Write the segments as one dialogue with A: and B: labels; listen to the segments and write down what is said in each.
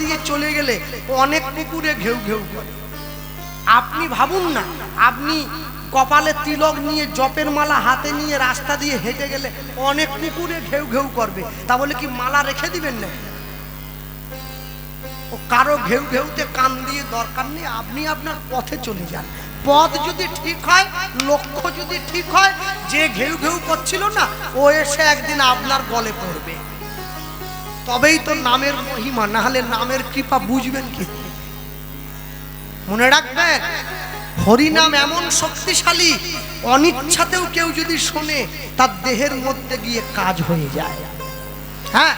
A: দিয়ে চলে গেলে অনেক কুকুরে ঘেউ ঘেউ করে। আপনি ভাবুন না, আপনি কপালে তিলক নিয়ে জপের মালা হাতে নিয়ে রাস্তা দিয়ে হেঁটে গেলে অনেক কুকুরে ঘেউ ঘেউ করবে, তা বলে কি মালা রেখে দিবেন না? ও কারো ঘেউ ঘেউতে কান দিয়ে দরকার নেই, আপনি আপনার পথে চলে যান। পথ যদি ঠিক হয়, লক্ষ্য যদি ঠিক হয়, যে ঘেউ ঘেউ করছিল না ও এসে একদিন আপনার গলে পড়বে। তবেই তো নামের মহিমা, না হলে নামের কৃপা বুঝবেন কি? মনে রাখবেন, হরিনাম এমন শক্তিশালী, অনিচ্ছাতেও কেউ যদি শোনে তার দেহের মধ্যে গিয়ে কাজ হয়ে যায়। হ্যাঁ,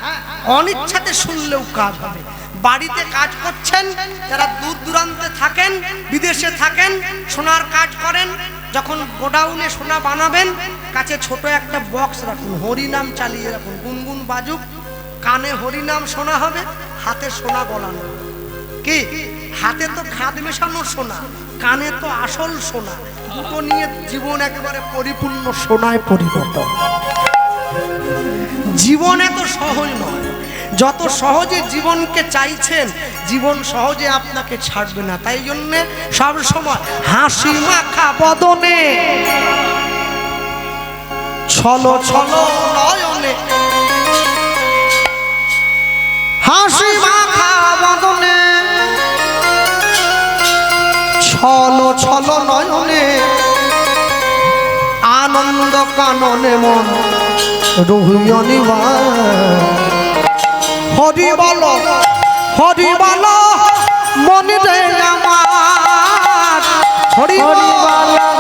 A: অনিচ্ছাতে শুনলেও কাজ হবে। বাড়িতে কাজ করছেন, যারা দূর দূরান্তে থাকেন, বিদেশে থাকেন, সোনার কাজ করেন, যখন গোডাউনে সোনা বানাবেন কাছে ছোট একটা বক্স রাখুন, হরিনাম চালিয়ে রাখুন, গুনগুন বাজুক, কানে হরিনাম শোনা হবে, হাতে সোনা গলানো। কি হাতে তো খাদ মেশানো সোনা, কানে তো আসল সোনা, দুটো নিয়ে জীবন একেবারে পরিপূর্ণ সোনায় পরিণত। জীবন এত সহজ নয়, যত সহজে জীবনকে চাইছেন জীবন সহজে আপনাকে ছাড়বে না। তাই জন্যে সব সময় হাসি মাখা বদনে, ছলো ছলো নয়নে, হাসি মাখা বদনে, ছলো ছলো নয়নে, আনন্দ কাননে মন রহিও নিবাস। হরি বলো হরি বলো মনে রে আমার, হরি বলো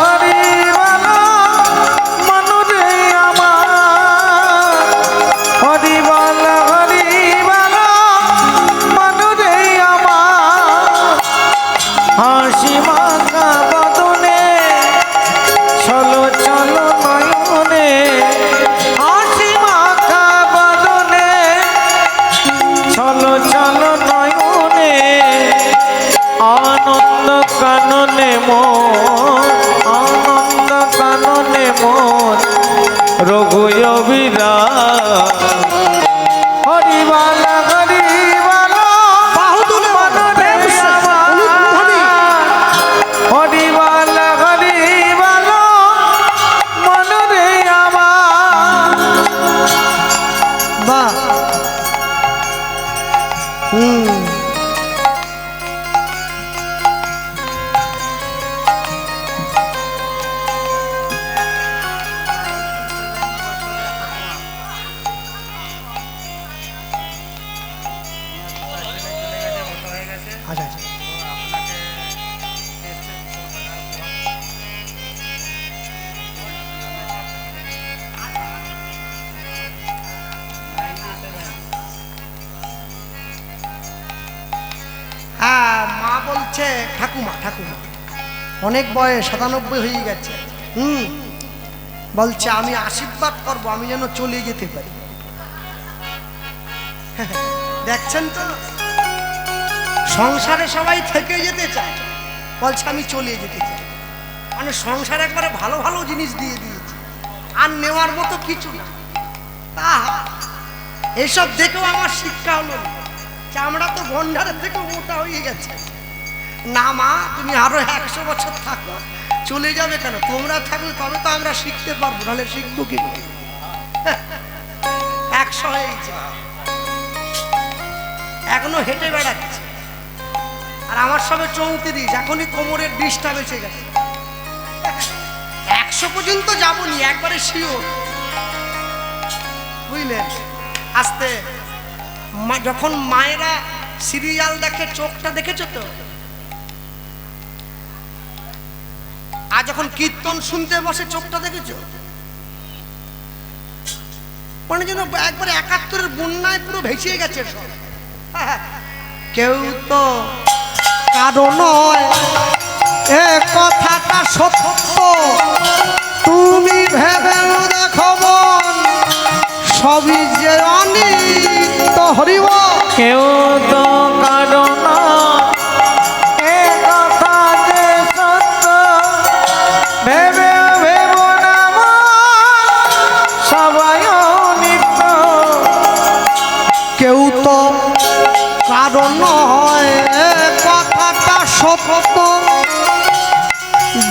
A: হরি বলো মনে রে আমার, হরি বলো হরি বলো মনে রে আমার। হাসি মাখা বদনে, চলো চলো নয়নে, হাসি মাখা বদনে, চলো চলো নয়নে, আনন্দ কাননে মন, আনন্দ কাননে মন রঘুবীরা। হরি বালা হরি বালা বাহুদুল মনরে আমার, হরি বালা হরি বালা মনরে আমার। বাহ, আচ্ছা আচ্ছা, হ্যাঁ মা বলছে, ঠাকুমা ঠাকুমা অনেক বয়স, 97 হয়ে গেছে। বলছে আমি আশীর্বাদ করবো আমি যেন চলে যেতে পারি। দেখছেন তো, সংসারে সবাই থেকে যেতে চায়, বলছে আমি চলে যেতে চাই। মানে সংসার একবারে ভালো ভালো জিনিস দিয়ে দিয়েছে, আর নেওয়ার মতো কিছু না। তা এসব দেখেও আমার শিক্ষা হলো, চামড়া তো ভণ্ডারের থেকে মোটা হয়ে গেছে। না মা, তুমি আরো 100 বছর থাকো, চলে যাবে কেন? তোমরা থাকলে তবে তো আমরা শিখতে পারবো, নাহলে শিখবো কি? 100 হয়েছে, এখনো হেঁটে বেড়াচ্ছে, আর আমার সবে 34, এখনই কোমরের বিষটা বেঁচে গেছে। 100 পর্যন্ত যাবনি, একবারে শিওর, বুঝলেন? আস্তে যখন মায়েরা সিরিয়াল দেখে চোখটা দেখেছো তো, আর যখন কীর্তন শুনতে বসে চোখটা দেখেছো, মানে যেন একবারে 71-এর বন্যায় পুরো ভেসে গেছে সব। কেউ তো কারো নয় এ কথাটা সত্য, তুমি ভেবে দেখো মন, সবই যে অনিত্য। হরিব কেউ তো কারো নয় এ কথা যে সত্য, ভেবে ভেবো না সবাই অনিত্য। কেউ তো কারো নয় নয় কথাটা সত্য,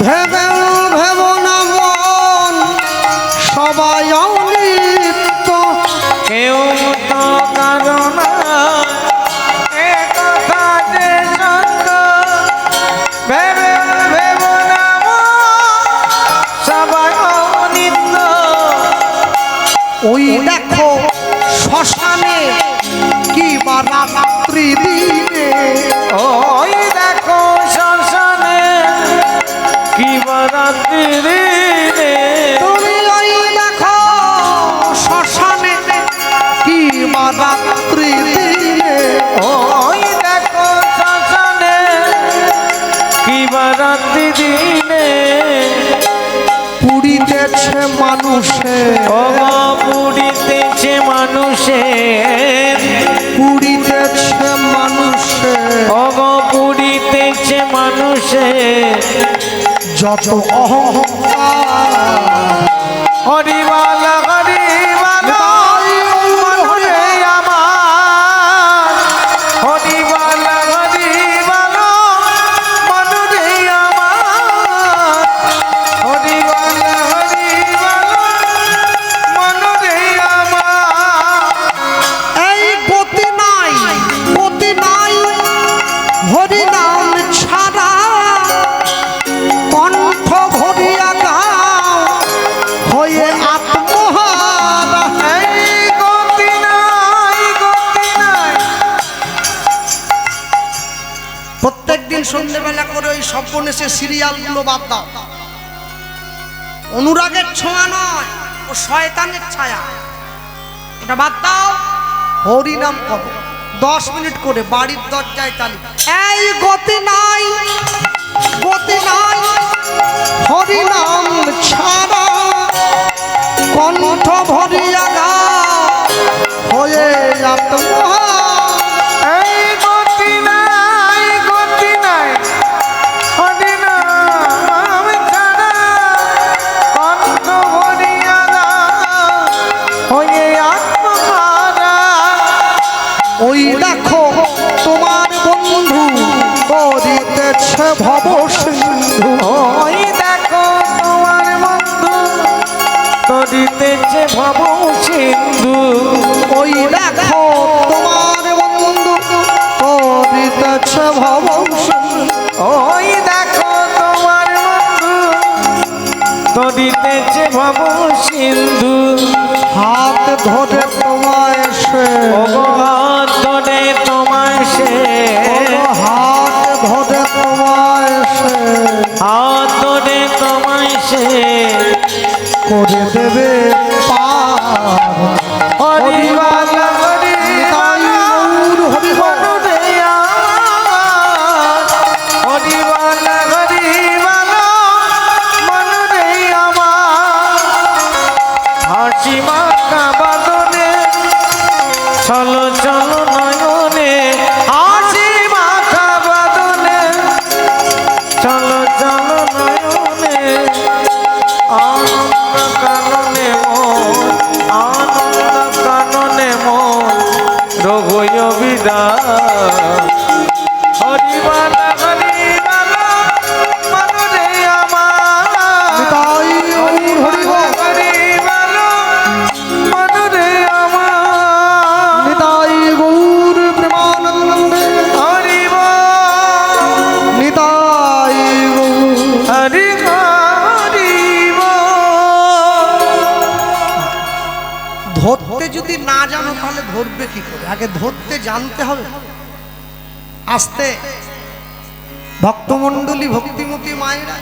A: ভেবেও ভেব না মন সবাই অনিত্য।
B: কেউ তো কারণ এ কথা যে সত্য, ভেবে ভেব না সবাই অনিত্য।
A: ওই দেখো শ্মশানে কি বা রাত্রি দিনে,
B: ওই দেখো শ্মশানে কি রাত্রি দিনে,
A: তুমি ওই দেখো শ্মশানে কি বা রাত্রি দিনে,
B: ওই দেখো শ্মশানে কি রাত্রি দিনে।
A: পুড়িতেছে মানুষে,
B: পুড়িতেছে মানুষে,
A: পুড়িতেছে মানুষে,
B: পুড়িতেছে মানুষে
A: যত অহংকার।
B: হরিবাল হরিবাল মনুরে আমার, হরিবাল হরিবাল মনুরে আমার, হরিবাল হরিবাল মনুরে আমার।
A: এই গতি নাই, গতি নাই হরিনাম ছাড়া, কণ্ঠ ভরিয়া গাও হয়ে আত্মহারা।
B: এই গতি নাই, গতি নাই।
A: প্রত্যেকদিন সন্ধ্যেবেলা করে ওই সব্বনেশে সিরিয়ালগুলো বাদ দাও। অনুরাগের ছোঁয়া নয়, ও শয়তানের ছায়া, ওটা বাদ দাও। হরিনাম করো 10 মিনিট করে বাড়ির দরজায় তালি। এই গতি নাই, গতি নাই হরিনাম ছাড়া, কণ্ঠ ভরিয়া গাও হয়ে আত্মহারা।
B: এই গতি নাই, গতি নাই হরিনাম ছাড়া, কণ্ঠ ভরিয়া গাও হয়ে আত্মহারা।
A: ওই দেখো তোমার বন্ধু করিতেছে ভব সিন্ধু,
B: ওই দেখো তোমার বন্ধু তরিতেছে ভব সিন্ধু,
A: ওই দেখো তোমার বন্ধু করিতেছে ভব সিন্ধু।
B: ওই দেখো তোমার বন্ধু তরিতেছে ভব সিন্ধু।
A: হাত ধরে তোমায় সে,
B: হাত ধরে তোমায় সে,
A: হাত ধরে তোমায় সে
B: হাত ধরে তোমায় সে
A: করে দেবে পার।
B: হরিবাল হরিবাল মনুরে আমার, হরিবাল হরিবাল মনুরে আমার। হাসি মাখা বাদনে চলো চলো নয়নে, হাসি মাখা বাদনে চলো চলো নয়নে। আনন্দ কাননে মন, আনন্দ কাননে মন রঘুয় বিদায়। হরিবাল হরিবাল মনুরে আমার,
A: তাই
B: হরিবাল হরিবাল মনুরে আমার।
A: নিতাই গৌর প্রেমানন্দে,
B: হরিবাল
A: নিতাই গৌর।
B: হরি হরিব।
A: ধরতে যদি না জানো তাহলে ধরবে কি করে? আগে ধরতে জানতে হবে। আস্তে ভক্তমণ্ডলী ভক্তিমতী মায়েরা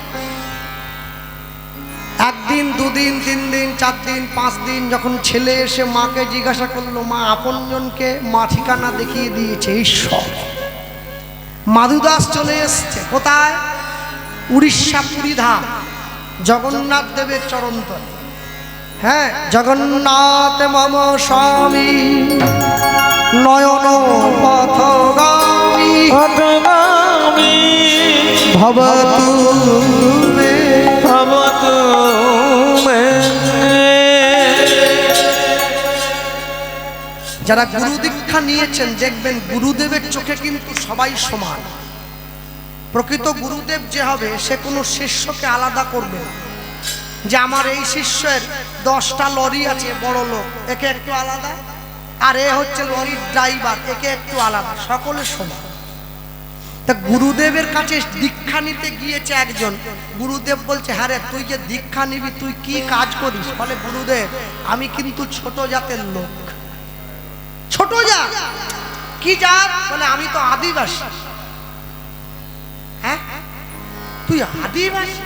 A: একদিন দুদিন 3 দিন 4 দিন 5 দিন যখন ছেলে এসে মাকে জিজ্ঞাসা করলো, মা আপনজনকে মা ঠিকানা দেখিয়ে দিয়েছে ঈশ্বর। মাধুদাস চলে এসছে কোথায়? উড়িষ্যা পুরীধাম জগন্নাথ দেবের চরণতলে। হ্যাঁ, জগন্নাথ মম স্বামী নয়ন পথগামী,
B: পথগামী
A: ভবতু মে।
B: ভবতু মে।
A: যারা গুরু দীক্ষা দীক্ষা নিয়েছেন দেখবেন গুরুদেবের চোখে কিন্তু সবাই সমান। প্রকৃত গুরুদেব যে হবে সে কোনো শিষ্যকে আলাদা করবে না, যে আমার এই শিষ্যের 10টা লরি আছে, বড় লোক, একে একটু আলাদা, আর এ হচ্ছে লরির ড্রাইভার, একে একটু আলাদা, সকলে সমান। তা গুরুদেবের কাছে দীক্ষা নিতে গিয়েছে একজন, গুরুদেব বলছে হ্যাঁ রে তুই যে দীক্ষা নিবি তুই কি কাজ করিস? বলে গুরুদেব আমি কিন্তু ছোট জাতের লোক। ছোট জাত? কি জাত? বলে আমি তো আদিবাসী। হ্যাঁ তুই আদিবাসী?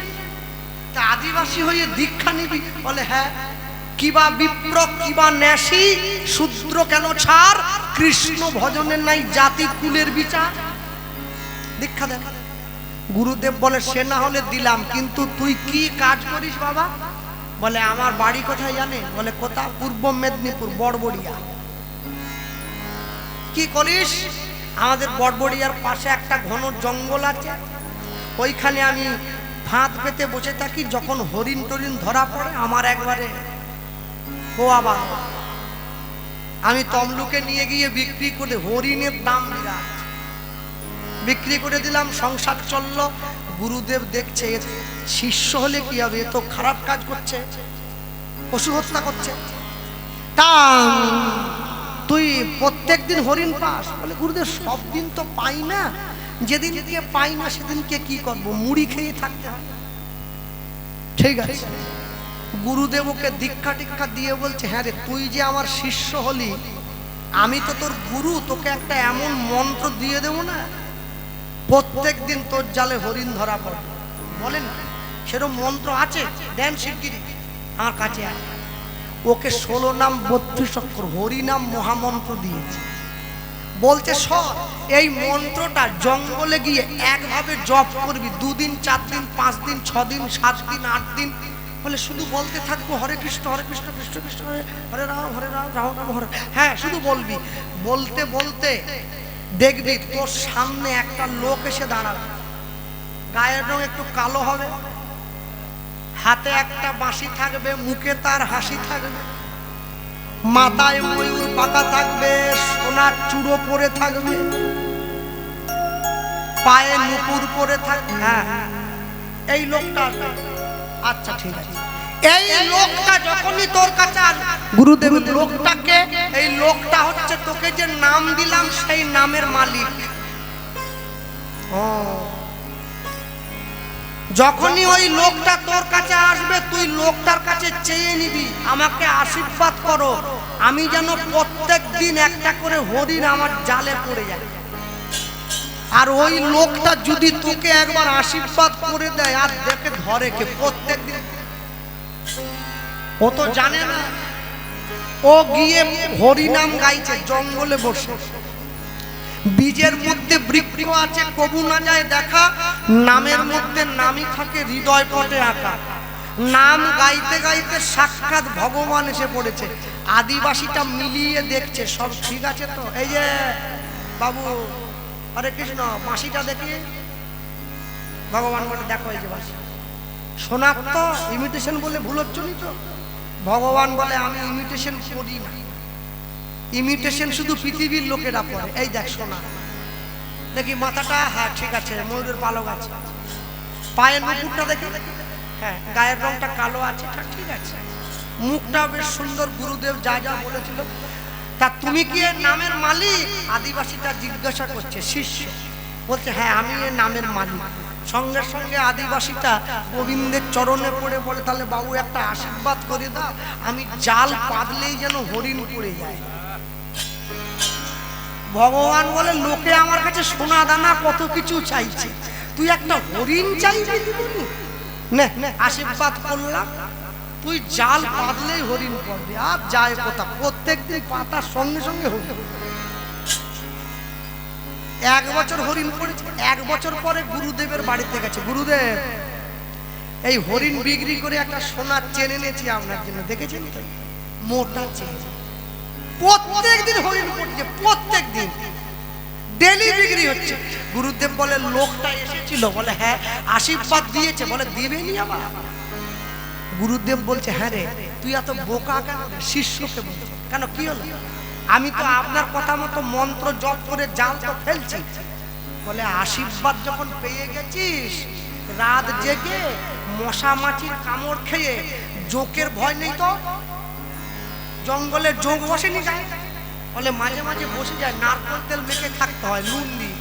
A: তা আদিবাসী হয়ে দীক্ষা নিবি? বলে হ্যাঁ। কিবা বিপ্র কিবা ন্যাসী, শূদ্র কেন ছাড়, কৃষ্ণ ভজনের নাই জাতি কুলের বিচার। দীক্ষা দেন। গুরুদেব বলে সে না হলে দিলাম, কিন্তু তুই কি কাজ করিস বাবা? বলে আমার বাড়ি কোথায় জানে? বলে কোথা? পূর্ব মেদিনীপুর, বড়বড়িয়া। কি করিস? আমাদের বড়বড়িয়ার পাশে একটা ঘন জঙ্গল আছে, ওইখানে আমি ফাঁদ পেতে বসে থাকি, যখন হরিণ টরিণ ধরা পড়ে আমার একবারে বাবা, আমি তমলুকে নিয়ে গিয়ে বিক্রি করে, হরিণের দাম বিরাট, বিক্রি করে দিলাম, সংসার চলল। গুরুদেব দেখছে শিষ্য হলে কি হবে, এ তো খারাপ কাজ করছে, পশু হত্যা করছে। তা তুই প্রত্যেক দিন হরিণ পাস? বলে গুরুদেব সব দিন তো পাই না, যেদিনকে পাই না সেদিনকে কি করব, মুড়ি খেয়ে থাকতে হয়। ঠিক আছে। গুরুদেব ওকে দীক্ষা টিক্ষা দিয়ে বলছে হ্যাঁ রে তুই যে আমার শিষ্য হলি, আমি তো তোর গুরু, তোকে একটা এমন মন্ত্র দিয়ে দেবো না, প্রত্যেক দিন তোর জালে হরিণ ধরা পড়বে। বলেন সেরকম মন্ত্র আছে? দেন শিগগিরি, আমার কাছে আছে। ওকে 16 নাম 32 অক্ষর হরিনাম মহামন্ত্র দিয়েছে। বলছে সব এই মন্ত্রটা জঙ্গলে গিয়ে একভাবে জপ করবি, 2 দিন 4 দিন 5 দিন 6 দিন 7 দিন 8 দিন। বলে শুধু বলতে থাকবো হরে কৃষ্ণ কৃষ্ণ কৃষ্ণ হরে রাম রাম রাম হরে। হ্যাঁ শুধু বলবি, বলতে বলতে দেখবি তোর সামনে একটা লোক এসে দাঁড়াবে, গায়ের রং একটু কালো হবে, হাতে একটা বাঁশি থাকবে, মুখে তার হাসি থাকবে, মাথায় ময়ূর পাতা থাকবে, সোনার চূড়ো পরে থাকবে, পায়ে নুপুর পরে থাকবে। হ্যাঁ এই লোকটা আসবে। আচ্ছা ঠিক আছে। এই লোকটা যখনই তোর কাছে আসবে, গুরুদেব লোকটাকে, এই লোকটা হচ্ছে তোকে যে নাম দিলাম সেই নামের মালিক। যখনই ওই লোকটা তোর কাছে আসবে তুই লোকটার কাছে চেয়ে নিবি আমাকে আশীর্বাদ করো, আমি যেন প্রত্যেক দিন একটা করে হরিণ আমার জালে পড়ে যায়। আর ওই লোকটা যদি তোকে একবার আশীর্বাদ করে দেয় আর দেখে ধরে কে প্রত্যেক দিন, ও তো জানে না, ও গিয়ে হরিনাম গাইছে জঙ্গলে বসে, বীজের মধ্যে বৃক্ষ আছে কবু না যায় দেখা, নামের মধ্যে নামই থাকে হৃদয় পটে আঁকা। নাম গাইতে গাইতে সাক্ষাৎ ভগবান এসে পড়েছে। আদিবাসীটা মিলিয়ে দেখছে সব ঠিক আছে তো। এই যে বাবু হরে কৃষ্ণ, বাঁশিটা দেখি। ভগবান বলে দেখো এই যে বাঁশি, শোনাক তো, ইমিটেশন বলে ভুল হচ্ছে তো। ভগবান বলে আমি ইমিটেশন করি না, ইমিটেশন শুধু পৃথিবীর লোকেরা পড়ে। এই দেখ শোনা, দেখি মাথাটা, হ্যাঁ ঠিক আছে, ময়ূরের পালক আছে, পায়ের নুপুরটা দেখি, হ্যাঁ গায়ের রংটা কালো আছে, ঠিক আছে, মুখটা বেশ সুন্দর, গুরুদেব যা যা বলেছিল। তা তুমি কি এর নামের মালিক? আদিবাসীটা জিজ্ঞাসা করছে, শিষ্য বলছে হ্যাঁ আমি এর নামের মালিক। সঙ্গে সঙ্গে আদিবাসীটা গোবিন্দের চরণে পড়ে বলে তাহলে বাবু একটা আশীর্বাদ করে দাও, আমি জাল পাতলেই যেন হরিণ পড়ে যায়। ভগবান বলে লোকে আমার কাছে সোনা দানা কত কিছু চাইছে, তুই একটা হরিণ চাইবি? নে আশীর্বাদ করলাম, তুই জাল পাতলেই হরিণ পড়বে। আর যায় কথা, প্রত্যেকদিন পাতার সঙ্গে সঙ্গে হরিণ। 1 বছর হরিণ পড়েছে। 1 বছর পরে গুরুদেবের বাড়িতে গেছে, গুরুদেব এই হরিণ বিক্রি করে একটা সোনার চেন এনেছি আপনার জন্য, দেখেছেন তো? মোটা চেন, প্রত্যেক দিন হরিণ পড়ছে, প্রত্যেক দিন ডেলি বিক্রি হচ্ছে। গুরুদেব বলে লোকটা এসেছিল? বলে হ্যাঁ। আশীর্বাদ দিয়েছে? বলে দিবেনি আবার। গুরুদেব বলছে হ্যাঁ রে তুই এত বোকা কেন? শিষ্যকে বলছে কেন, কি হলো? আমি তো আপনার কথা মতো মন্ত্র জপ করে জাল তো ফেলছি। বলে আশীর্বাদ যখন পেয়ে গেছিস, রাত জেগে মশা মাছির কামড় খেয়ে জোকের ভয় নেই তো? জঙ্গলে যোগ বসেনি যায়? বলে মাঝে মাঝে বসে যায়, নারকেল তেল মেখে থাকতে হয় নুন দিয়ে।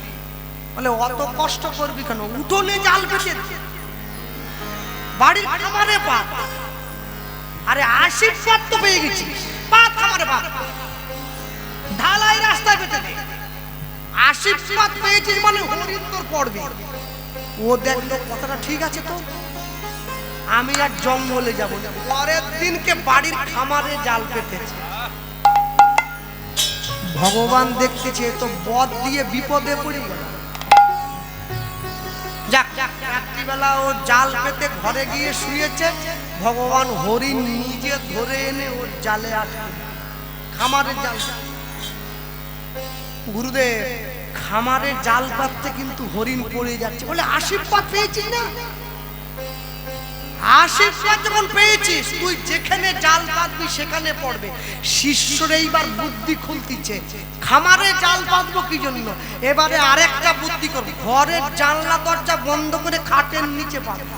A: বলে অত কষ্ট করবি কেন, উঠোনে জাল পেতে বাড়ির খামারে পা। আরে আশীর্বাদ তো পেয়ে গেছিস, পা খামারে পা, ঢালাই রাস্তায় পেতে দে। আশীর্বাদ পেয়েছিস মানে হরিণ তোর পড়বে। ও দেখলো কথাটা ঠিক আছে তো, আমি আর জঙ্গলে যাব না। পরের দিনকে বাড়ির খামারে জাল পেতেছে। ভগবান দেখতেছে তো বদ দিয়ে বিপদে পড়ে গেল। যাক রাত্রিবেলা ও জাল পেতে ঘরে গিয়ে শুয়েছে। ভগবান হরিণ নিজে ধরে এনে ওর জালে আটকে, খামারের জাল। গুরুদেব খামারের জাল পাততে কিন্তু হরিণ পড়ে যাচ্ছে। বলে আশীর্বাদ পেয়েছিস না? আশীর্বাদ যখন পেয়েছিস তুই যেখানে জাল পাতবি সেখানে পড়বে। শিষ্যর এইবার বুদ্ধি খুলতিছে, খামারে জাল পাতবো কি জন্য? এবারে আরেকটা বুদ্ধি করবি, ঘরের জানলা দরজা বন্ধ করে খাটের নিচে পাতবো।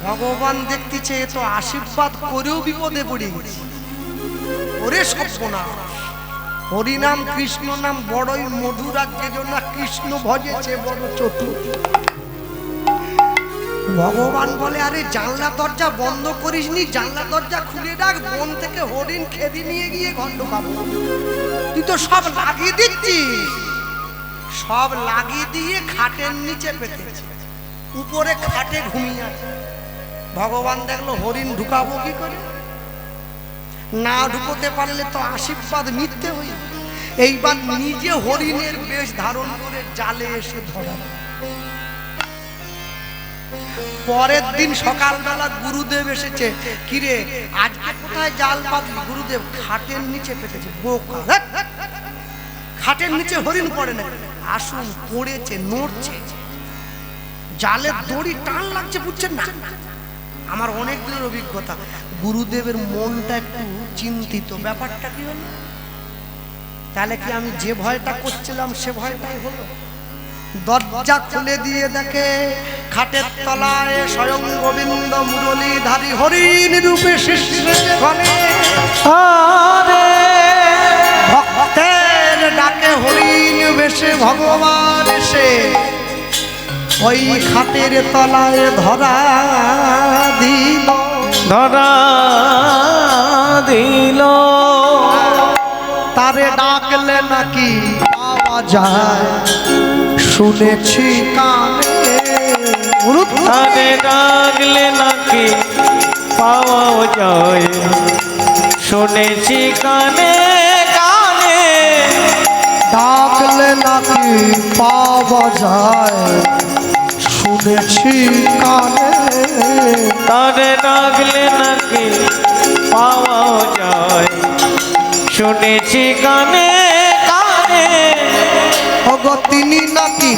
A: ভগবান দেখতেছে এ তো আশীর্বাদ করেও বিপদে পড়ে গেছে। ওরে সর্বনাশ, হরিনাম কৃষ্ণ নাম বড়ই মধুর, আর যে জন্য কৃষ্ণ ভজেছে বড় চতুর। ভগবান বলে আরে জানলা দরজা বন্ধ করিসনি, জানলা দরজা খুলে ডাক, বন থেকে হরিণ খেদি নিয়ে গিয়ে ঘন্ট খাবো। তুই তো সব লাগিয়ে দিচ্ছিস। সব লাগিয়ে দিয়ে খাটের নিচে পেতেছে, উপরে খাটে ঘুমিয়ে আছে। ভগবান দেখলো হরিণ ঢুকাবো কি করে, না ঢুকতে পারলে তো আশীর্বাদ মিথ্যে হই। এইবার নিজে হরিণের বেশ ধারণ করে জালে এসে ধরা। পরের দিন সকালবেলা গুরুদেব এসেছে, কিরে আজকে কোথায় জাল পাতলি? গুরুদেব খাটের নিচে পেতেছে। বোকা, খাটের নিচে হরিণ পড়ে না, আসুন পড়েছে, নড়ছে, জালের দড়ি টান লাগছে, বুঝছেন না? আমার অনেক দিনের অভিজ্ঞতা। গুরুদেবের মনটা একটু চিন্তিত, ব্যাপারটা কি হলো? তাহলে কি আমি যে ভয়টা করছিলাম সে ভয়টাই হলো? দরজা খুলে দিয়ে দেখে খাটের তলায় স্বয়ং গোবিন্দ মুরলীধারী হরিণ রূপে ভক্তের ডাকে হরিণ বেশে ভগবান এসে ওই খাটের তলায় ধরা দিল। তারে ডাকলে নাকি পাওয়া যায়, শুনেছি কানে।
B: তারে ডাকলে নাকি পাওয়া যায়, শুনেছি কানে কানে।
A: ডাকলে নাকি পাওয়া যায়, শুনেছি কানে।
B: তারে ডাকলে নাকি পাওয়া যায়, শুনেছি কানে কানে।
A: তিনি নাকি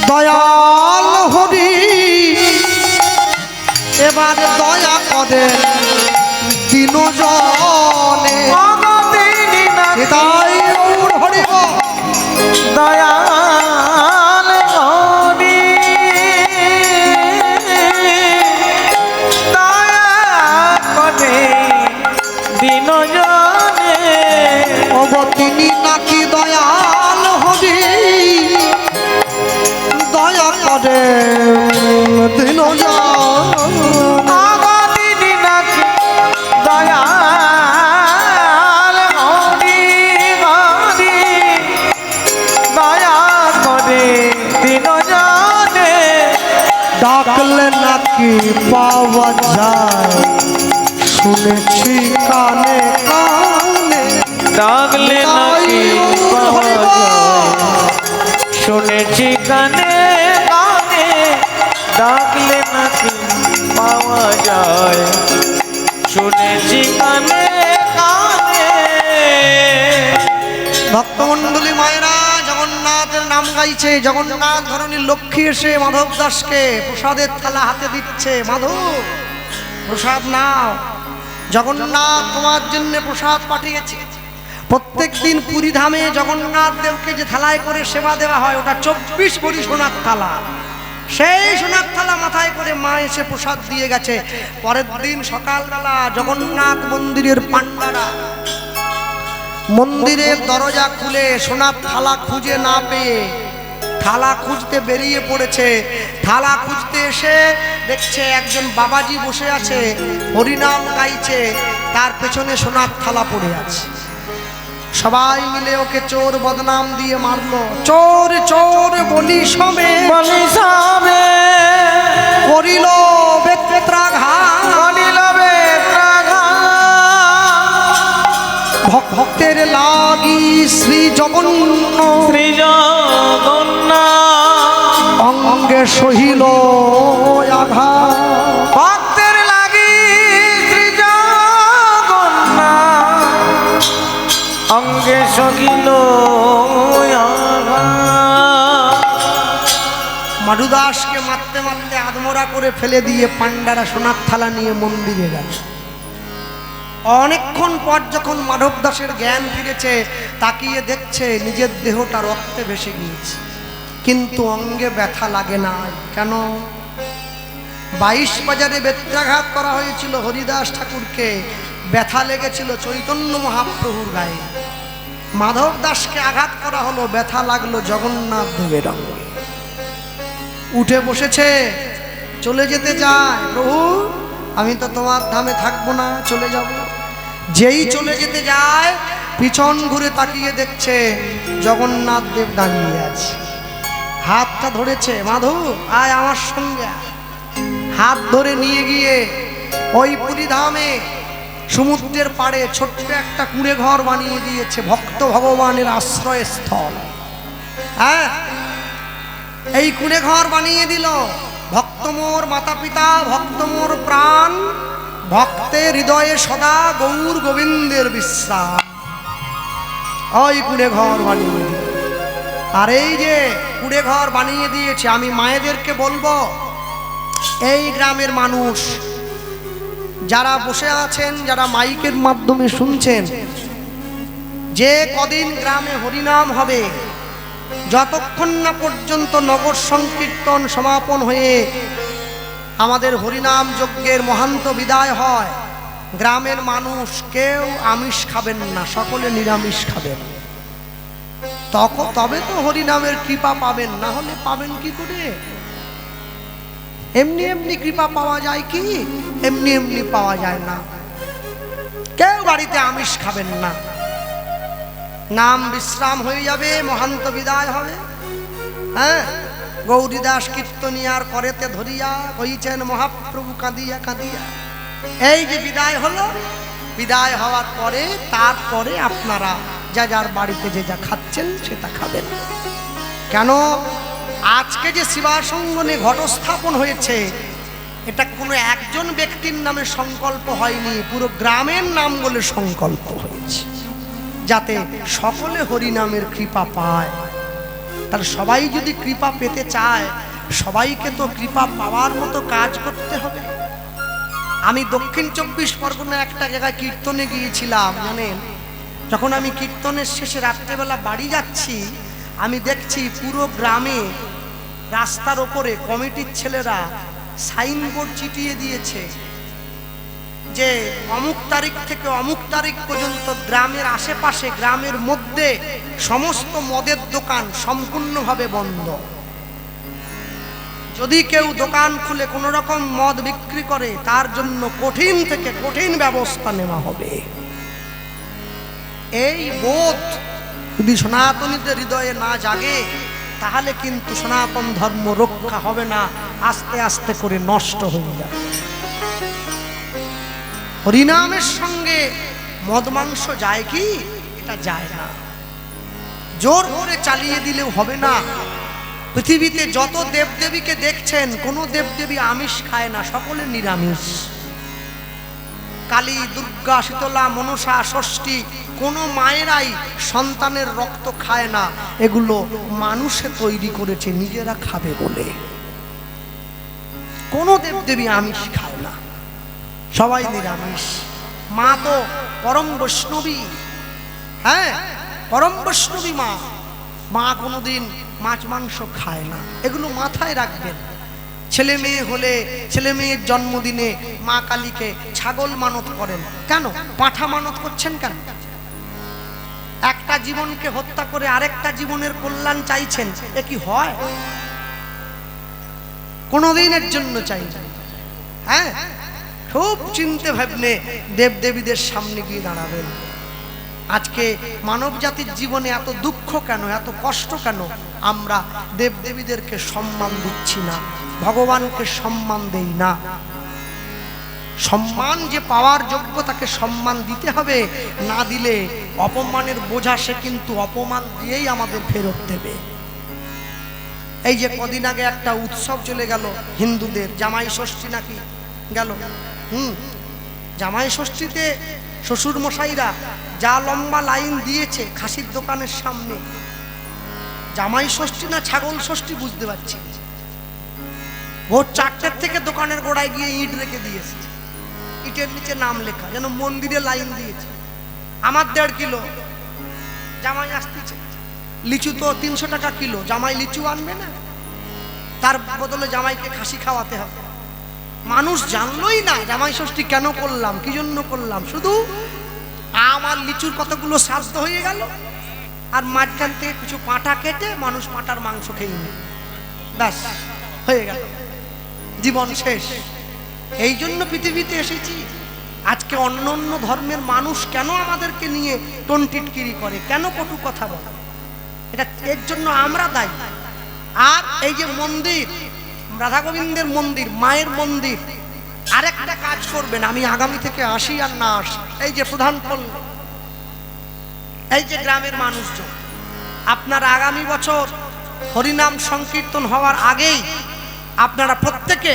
A: দয়াল হরি, এবার দয়া করে দিনজনে। তাই হরি
B: দয়াল হরি, দয়া করে দিন জনে।
A: তিনি নাকি দয়াল হরি, দয়া করে দিন
B: তিনি নাকি দয়াল হরি হরি, দয়া করে দিন জনে।
A: ডাকলে নাকি পাওয়া যায়, শুনেছি কানে কানে।
B: ডাকলে নাকি পাওয়া যায়, শুনেছি কানে কানে। ডাকলে নাকি পাওয়া যায়, শুনেছি কানে কানে।
A: ভক্তমন্ডলী মায়েরা জগন্নাথের নাম গাইছে। জগন্নাথ ধরনী লক্ষ্মী এসে মাধব দাসকে প্রসাদের থালা হাতে দিচ্ছে। মাধব প্রসাদ নাও, জগন্নাথ তোমার জন্য প্রসাদ পাঠিয়েছে। প্রত্যেক দিন পুরী ধামে জগন্নাথ দেবকে যে থালায় করে সেবা দেওয়া হয়, ওটা 24 ভরি সোনার থালা। সেই সোনার থালা মাথায় করে মা এসে প্রসাদ দিয়ে গেছে। পরের দিন সকালবেলা জগন্নাথ মন্দিরের পান্ডারা মন্দিরের দরজা খুলে সোনার থালা খুঁজে না পেয়ে থালা খুঁজতে বেরিয়ে পড়েছে। থালা খুঁজতে এসে দেখছে একজন বাবাজি বসে আছে, হরিনাম গাইছে, তার পেছনে সোনার থালা পড়ে আছে। সবাই মিলে ওকে চোর বদনাম দিয়ে মারলো। চোর চোর বলি সবে করিল বেত্রাঘাত, ভক্তের লাগি শ্রী জগন্নাথ অঙ্গে সহিল আঘাত।
B: ভক্তের লাগি শ্রী জগন্নাথ অঙ্গে সহিল
A: মাধুদাসকে মারতে মারতে আদমরা করে ফেলে দিয়ে পান্ডারা সোনার থালা নিয়ে মন্দিরে গেল। অনেকক্ষণ পর যখন মাধব দাসের জ্ঞান ফিরেছে, তাকিয়ে দেখছে নিজের দেহটা রক্তে ভেসে গিয়েছে, কিন্তু অঙ্গে ব্যথা লাগে না। কেন? 22 বাজারে বেত্রাঘাত করা হয়েছিল হরিদাস ঠাকুরকে, ব্যথা লেগেছিল চৈতন্য মহাপ্রভুর গায়ে। মাধব দাসকে আঘাত করা হলো, ব্যথা লাগলো জগন্নাথ দেবের অঙ্গে। উঠে বসেছে, চলে যেতে চায়। প্রভু, আমি তো তোমার ধামে থাকবো না, চলে যাব। যেই চলে যেতে যায়, পিছন ঘুরে তাকিয়ে দেখছে জগন্নাথ দেব দাঁড়িয়ে আছে, হাতটা ধরেছে। মাধু, আয় আমার সঙ্গে। হাত ধরে নিয়ে গিয়ে ওই পুরী ধামে সমুদ্রের পাড়ে ছোট্ট একটা কুঁড়ে ঘর বানিয়ে দিয়েছে, ভক্ত ভগবানের আশ্রয়স্থল। হ্যাঁ, এই কুঁড়ে ঘর বানিয়ে দিল। ভক্ত মোর মাতা পিতা, ভক্ত মোর প্রাণ, ভক্তের হৃদয়ে সদা গৌর গোবিন্দের বিশ্বাস। ওই কুঁড়ে ঘর বানিয়ে দিল। আর এই যে কুঁড়ে ঘর বানিয়ে দিয়েছে, আমি মায়েদেরকে বলবো, এই গ্রামের মানুষ যারা বসে আছেন, যারা মাইকের মাধ্যমে শুনছেন, যে কদিন গ্রামে হরিনাম হবে, যতক্ষণ না পর্যন্ত নগর সংকীর্তন সমাপন হয়ে আমাদের হরিনাম যজ্ঞের মহান্ত বিদায় হয়, গ্রামের মানুষ কেউ আমিষ খাবেন না, সকলে নিরামিষ খাবেন। তবে তো হরিনামের কৃপা পাবেন, না হলে পাবেন কি করে? এমনি এমনি কৃপা পাওয়া যায় কি? এমনি এমনি পাওয়া যায় না। কেউ বাড়িতে আমিষ খাবেন না। নাম বিশ্রাম হয়ে যাবে, মহান্ত বিদায় হবে। হ্যাঁ, গৌরীদাস কীর্তনিয়ার করেতে ধরিয়া কইছেন মহাপ্রভু কাঁদিয়া কাঁদিয়া। এই যে বিদায় হলো, বিদায় হওয়ার পরে তারপরে আপনারা যা যার বাড়িতে যে যা খাচ্ছেন সেটা খাবেন। কেন? আজকে যে শিবাসঙ্গনে ঘটস্থাপন হয়েছে, এটা কোনো একজন ব্যক্তির নামে সংকল্প হয়নি, পুরো গ্রামের নাম বলে সংকল্প হয়েছে, যাতে সকলে হরিনামের কৃপা পায়। তার সবাই যদি কৃপা পেতে চায়, সবাইকে তো কৃপা পাওয়ার মতো কাজ করতে হবে। আমি দক্ষিণ 24 পরগনা একটা জায়গায় কীর্তনে গিয়েছিলাম, জানেন। যখন আমি কীর্তনের শেষে রাত্রেবেলা বাড়ি যাচ্ছি, আমি দেখছি পুরো গ্রামে রাস্তার ওপরে কমিটির ছেলেরা সাইনবোর্ড চিটিয়ে দিয়েছে যে অমুক তারিখ থেকে অমুক তারিখ পর্যন্ত গ্রামের আশেপাশে, গ্রামের মধ্যে সমস্ত মদের দোকান সম্পূর্ণভাবে বন্ধ। যদি কেউ দোকান খুলে কোনো রকম মদ বিক্রি করে, তার জন্য কঠিন থেকে কঠিন ব্যবস্থা নেওয়া হবে। এই বোধ যদি সনাতনীদের হৃদয়ে না জাগে, তাহলে কিন্তু সনাতন ধর্ম রক্ষা হবে না, আস্তে আস্তে করে নষ্ট হয়ে যাবে। হরিনামের সঙ্গে মদ মাংস যায় কি? এটা যায় না। জোর করে চালিয়ে দিলেও হবে না। পৃথিবীতে যত দেবদেবীকে দেখছেন, কোনো দেবদেবী আমিষ খায় না, সকলে নিরামিষ। কালী, দুর্গা, শীতলা, মনসা, ষষ্ঠী, কোনো মায়েরাই সন্তানের রক্ত খায় না। এগুলো মানুষে তৈরি করেছে নিজেরা খাবে বলে। কোনো দেবদেবী আমিষ খায় না। সবাই নিরামিষ। মা তো পরম বৈষ্ণবী, হ্যাঁ পরম বৈষ্ণবী মা। মা কোনোদিন মাছ মাংস খায় না, এগুলো মাথায় রাখবেন। ছেলে মেয়ে হলে ছেলে মেয়ের জন্মদিনে মা কালীকে ছাগল মানত করেন, কেন পাঁঠা মানত করছেন কেন? একটা জীবনকে হত্যা করে আরেকটা জীবনের কল্যাণ চাইছেন, এ কি হয়? কোনদিনের জন্য চাইছেন? হ্যাঁ, খুব চিন্তে ভাবনে দেব দেবীদের সামনে গিয়ে দাঁড়াবেন। আজকে মানব জাতির জীবনে এত দুঃখ কেন, এত কষ্ট কেন? আমরা দেব দেবীদেরকে সম্মান দিচ্ছি না, ভগবানকে সম্মান দেই না। সম্মান যে পাওয়ার যোগ্য তাকে সম্মান দিতে হবে, না দিলে অপমানের বোঝা সে কিন্তু অপমান দিয়েই আমাদের ফেরত দেবে। এই যে কদিন আগে একটা উৎসব চলে গেল হিন্দুদের, জামাই ষষ্ঠী নাকি গেল। জামাই ষষ্ঠীতে শ্বশুর মশাইরা যা লম্বা লাইন দিয়েছে খাসির দোকানের সামনে, জামাই ষষ্ঠী না ছাগল ষষ্ঠী বুঝতে পারছি। ভোর 4টের থেকে দোকানের গোড়ায় গিয়ে ইট রেখে দিয়েছে, ইটের নিচে নাম লেখা, যেন মন্দিরে লাইন দিয়েছে। আমার 1.5 কিলো জামাই আসতেছে, লিচু তো 300 টাকা কিলো, জামাই লিচু আনবে না, তার বদলে জামাইকে খাসি খাওয়াতে হবে। মানুষ জানলোই না জামাই ষষ্ঠী কেন করলাম, কি জন্য করলাম। শুধু আমার লিচুর কতগুলো শ্রাদ্ধ হয়ে গেল, আর মাঝখান থেকে কিছু পাঁঠা কেটে মানুষ পাঁঠার মাংস খেয়ে নিল, ব্যাস হয়ে গেল, জীবন শেষ। এই জন্য পৃথিবীতে এসেছি। আজকে অন্য অন্য ধর্মের মানুষ কেন আমাদেরকে নিয়ে টনটিটকিরি করে, কেন কটু কথা বলে, এটা এর জন্য আমরা দায়ী। আর এই যে মন্দির, রাধা গোবিন্দের মন্দির, মায়ের মন্দির, আরেকটা কাজ করবেন, আমি আগামী থেকে আসি আর না আসি, এই যে প্রধান পল্লী, এই যে গ্রামের মানুষজন, আপনারা আগামী বছর হরিনাম সংকীর্তন হওয়ার আগেই আপনারা প্রত্যেকে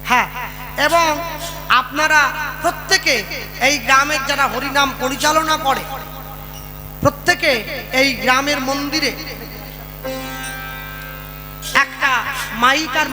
A: হ্যাঁ, এবং আপনারা প্রত্যেকে এই গ্রামের যারা হরিনাম পরিচালনা করে, প্রত্যেকে এই গ্রামের মন্দিরে একটা মাইক আর